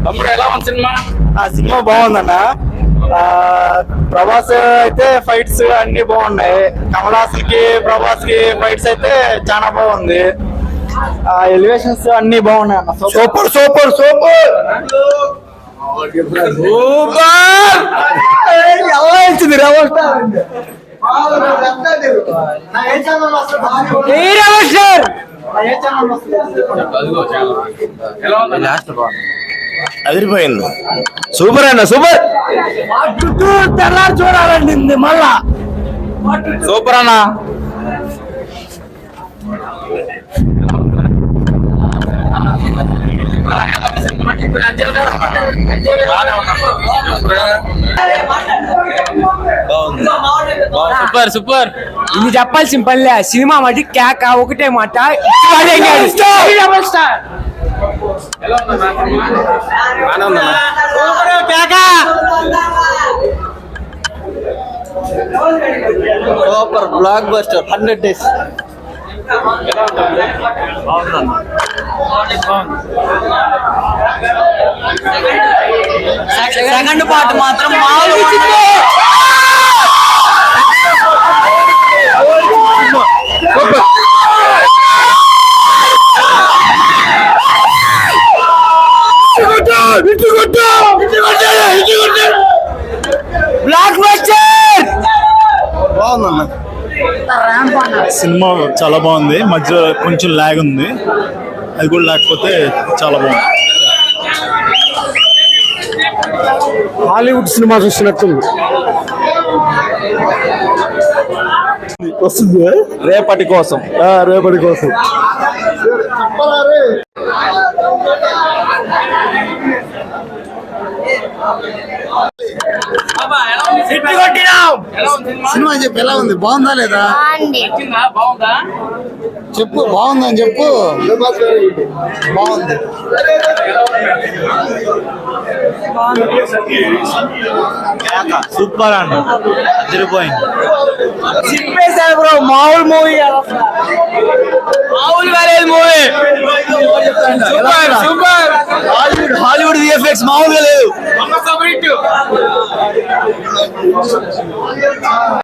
తమ్ముడు ఎలా ఉంది సినిమా? సినిమా బాగుందన్న. ప్రభాస్ అయితే ఫైట్స్ అన్ని బాగున్నాయి. కమల్ హాసన్ కి ప్రభాస్ కి ఫైట్స్ అయితే చాలా బాగుంది. ఎలివేషన్స్ అన్ని బాగున్నాయి అన్న. సూపర్ సూపర్ సూపర్ ఎలా ఇచ్చింది అదిరిపోయింది. సూపర్ అన్న సూపర్. తెల్లారు చూడాలండి మళ్ళా. సూపర్ అన్న. Super super. ఇది చెప్పాల్సిన పనిలే. సినిమా మటి కేక ఒకటే మాట. Super block buster 100 days. Second part మాత్రం బ్లాక్ బస్టర్ బాగుందన్న. సినిమా చాలా బాగుంది. మధ్య కొంచెం లాగ్ ఉంది, అది కూడా లేకపోతే చాలా బాగుంది. హాలీవుడ్ సినిమా చూసినట్టుంది. వస్తుంది రేపటి కోసం. రేపటి కోసం. సినిమా చెప్పు, ఎలా ఉంది? బాగుందా లేదా బాగుందా చెప్పు. బాగుందని చెప్పు. బాగుంది. సూపర్ అండి, అదిరిపోయింది. చెప్పేశారు బ్రో, మామూలు మూవీ మామూలు వేరేది movie. Super super. Hollywood VFX మామూలుగా లేదు.